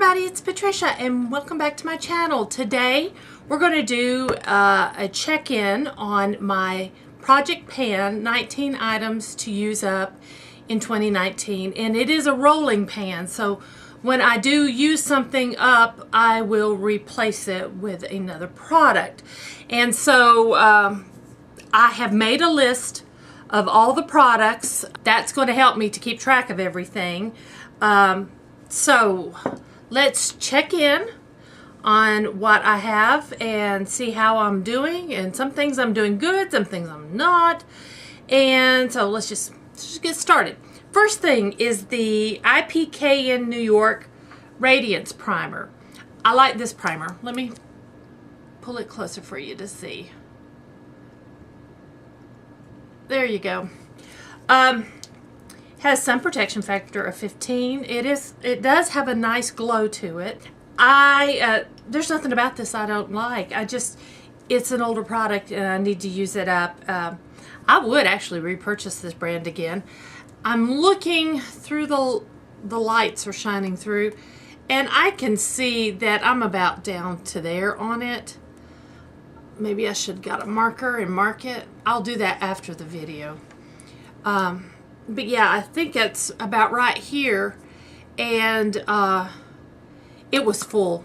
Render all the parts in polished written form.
everybody, it's Patricia and welcome back to my channel. Today we're going to do a check-in on my project pan, 19 items to use up in 2019, and it is a rolling pan, so when I do use something up I will replace it with another product. And so I have made a list of all the products. That's going to help me to keep track of everything. So let's check in on what I have and see how I'm doing. And some things I'm doing good, some things I'm not. And so let's just get started. First thing is the IPK New York Radiance Primer. I like this primer. Let me pull it closer for you to see. There you go. Has sun protection factor of 15. It does have a nice glow to it. There's nothing about this I don't like. It's an older product and I need to use it up. I would actually repurchase this brand again. I'm looking through the lights are shining through and I can see that I'm about down to there on it. Maybe I should got a marker and mark it. I'll do that after the video. But yeah, I think it's about right here, and it was full.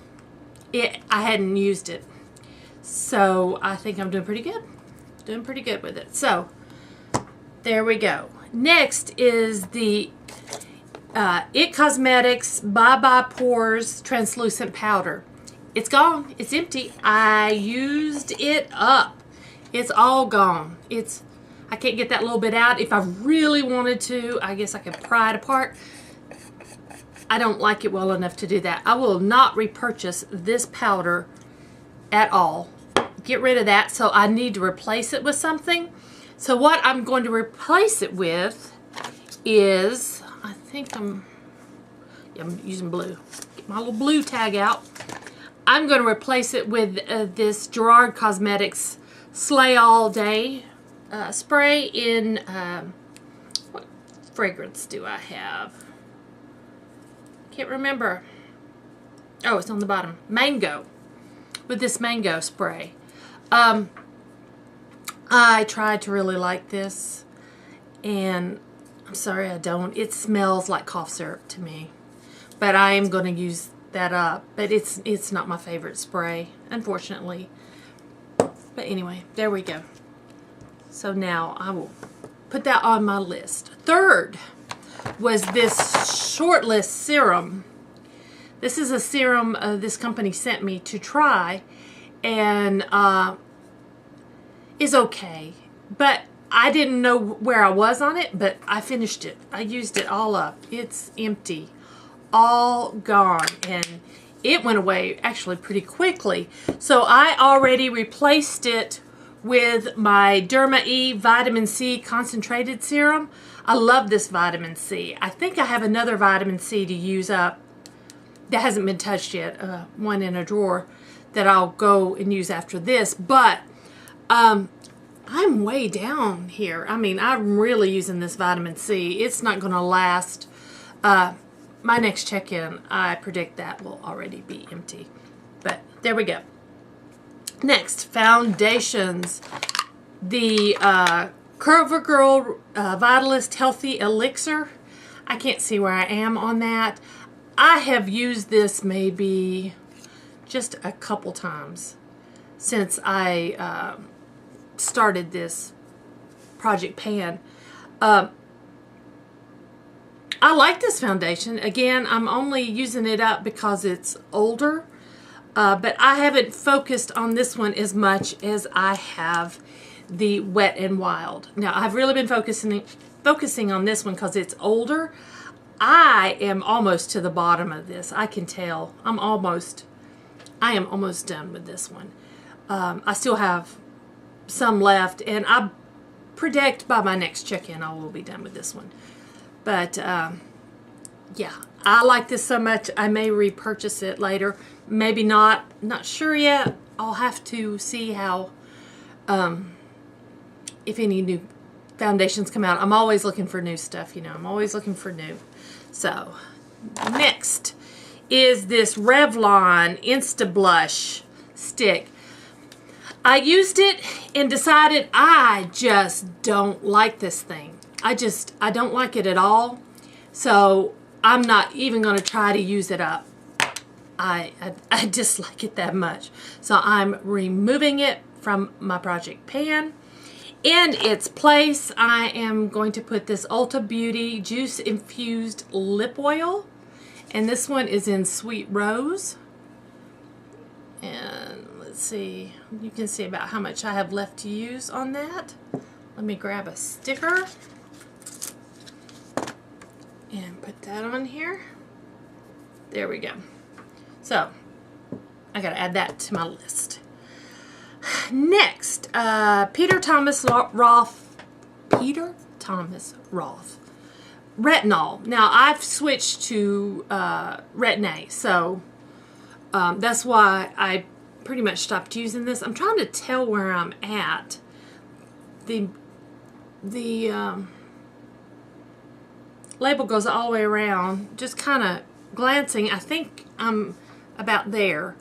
I hadn't used it, so I think I'm doing pretty good. Doing pretty good with it. So there we go. Next is the It Cosmetics Bye Bye Pores Translucent Powder. It's gone. It's empty. I used it up. It's all gone. I can't get that little bit out. If I really wanted to, I guess I could pry it apart. I don't like it well enough to do that. I will not repurchase this powder at all. Get rid of that. So I need to replace it with something. So what I'm going to replace it with is, I think I'm using blue. Get my little blue tag out. I'm going to replace it with this Gerard Cosmetics Slay All Day spray in, what fragrance do I have? Can't remember. Oh, it's on the bottom. Mango. With this mango spray. I tried to really like this, and I'm sorry I don't. It smells like cough syrup to me. But I am going to use that up. But it's not my favorite spray, unfortunately. But anyway, there we go. So now I will put that on my list. Third was this shortlist serum. This is a serum this company sent me to try, and is okay. But I didn't know where I was on it, but I finished it. I used it all up. It's empty. All gone. And it went away actually pretty quickly. So I already replaced it with my Derma E Vitamin C Concentrated Serum. I love this vitamin C. I think I have another vitamin C to use up that hasn't been touched yet, one in a drawer that I'll go and use after this. But I'm way down here. I mean, I'm really using this vitamin C. It's not going to last. My next check-in, I predict that will already be empty. But there we go. Next, foundations. The CoverGirl Vitalist Healthy Elixir. I can't see where I am on that. I have used this maybe just a couple times since I started this project pan. I like this foundation. Again, I'm only using it up because it's older. But I haven't focused on this one as much as I have the Wet n Wild. Now, I've really been focusing on this one because it's older. I am almost to the bottom of this. I can tell. I am almost done with this one. I still have some left, and I predict by my next check-in I will be done with this one. But, yeah, I like this so much I may repurchase it later. Maybe not. Not sure yet. I'll have to see how, if any new foundations come out. I'm always looking for new stuff, you know. I'm always looking for new. So, next is this Revlon Insta Blush stick. I used it and decided I just don't like this thing. I don't like it at all. So I'm not even going to try to use it up. I dislike it that much. So I'm removing it from my project pan. In its place, I am going to put this Ulta Beauty Juice Infused Lip Oil. And this one is in Sweet Rose. And let's see, you can see about how much I have left to use on that. Let me grab a sticker and put that on here. There we go. So I gotta add that to my list. Next, Peter Thomas Roth Retinol. Now I've switched to Retin-A, so that's why I pretty much stopped using this. I'm trying to tell where I'm at. The label goes all the way around. Just kind of glancing, I think I'm about there.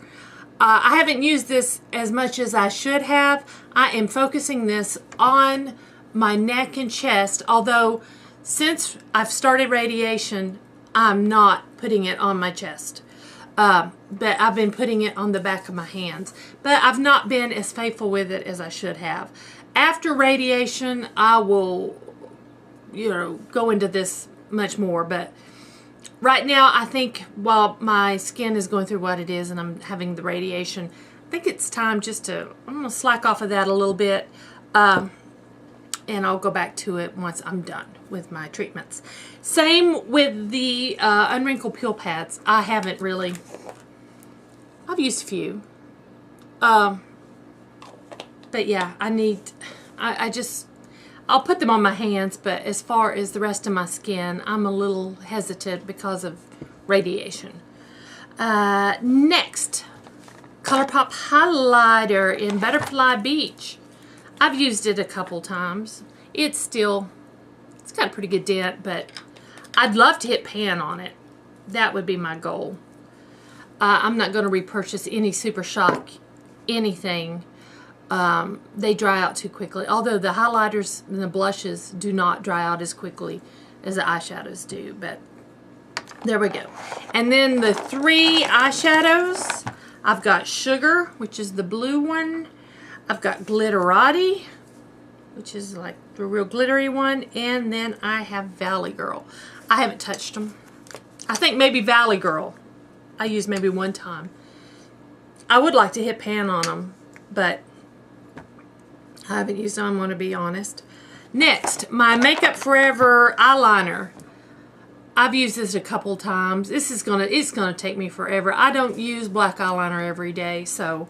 I haven't used this as much as I should have. I am focusing this on my neck and chest, although since I've started radiation, I'm not putting it on my chest. But I've been putting it on the back of my hands. But I've not been as faithful with it as I should have. After radiation, I will, go into this much more. But right now, I think while my skin is going through what it is and I'm having the radiation, I think it's time just to, I'm going to slack off of that a little bit. And I'll go back to it once I'm done with my treatments. Same with the Unwrinkled Peel Pads. I haven't really, I've used a few. But yeah, I'll put them on my hands, but as far as the rest of my skin, I'm a little hesitant because of radiation. Next, ColourPop Highlighter in Butterfly Beach. I've used it a couple times. It's got a pretty good dent, but I'd love to hit pan on it. That would be my goal. I'm not going to repurchase any Super Shock anything. They dry out too quickly. Although the highlighters and the blushes do not dry out as quickly as the eyeshadows do. But there we go. And then the 3 eyeshadows. I've got Sugar, which is the blue one. I've got Glitterati, which is like the real glittery one. And then I have Valley Girl. I haven't touched them. I think maybe Valley Girl I used maybe one time. I would like to hit pan on them, but I haven't used them, I'm going to be honest. Next, my Makeup Forever eyeliner. I've used this a couple times. It's gonna take me forever. I don't use black eyeliner every day, so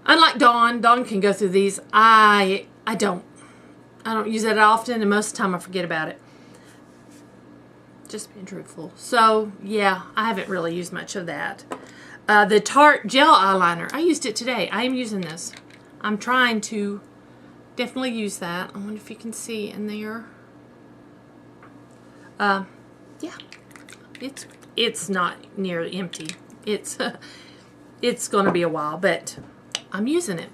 unlike Dawn can go through these. I don't use it often, and most of the time I forget about it. Just being truthful. So yeah, I haven't really used much of that. The Tarte Gel Eyeliner. I used it today. I am using this. I'm trying to definitely use that. I wonder if you can see in there. Yeah, it's not nearly empty. It's going to be a while, but I'm using it.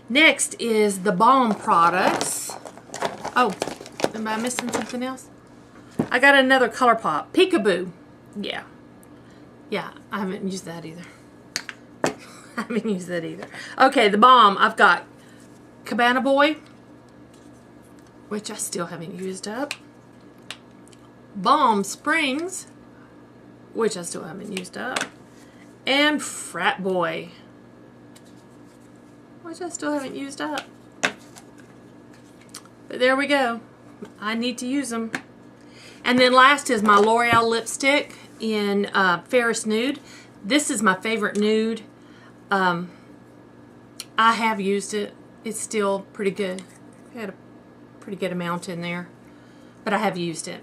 Next is the Balm products. Oh, am I missing something else? I got another ColourPop Peekaboo. Yeah, I haven't used that either. Okay, the Balm. I've got Cabana Boy, which I still haven't used up. Balm Springs, which I still haven't used up. And Frat Boy, which I still haven't used up. But there we go. I need to use them. And then last is my L'Oreal lipstick in Ferris Nude. This is my favorite nude. I have used it. It's still pretty good. I had a pretty good amount in there, but I have used it.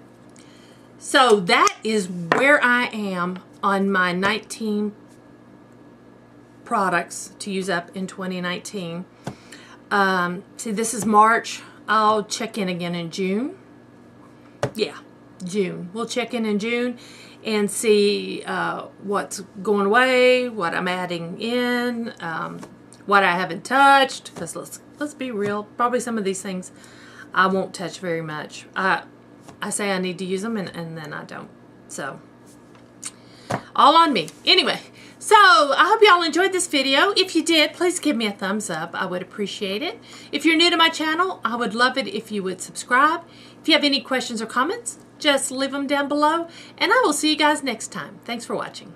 So that is where I am on my 19 products to use up in 2019. See, this is March. I'll check in again in June. Yeah, June. We'll check in June. and see what's going away, what I'm adding in, what I haven't touched, because let's be real, probably some of these things I won't touch very much. I say I need to use them and then I don't. So, all on me. Anyway, so I hope y'all enjoyed this video. If you did, please give me a thumbs up. I would appreciate it. If you're new to my channel, I would love it if you would subscribe. If you have any questions or comments, just leave them down below, and I will see you guys next time. Thanks for watching.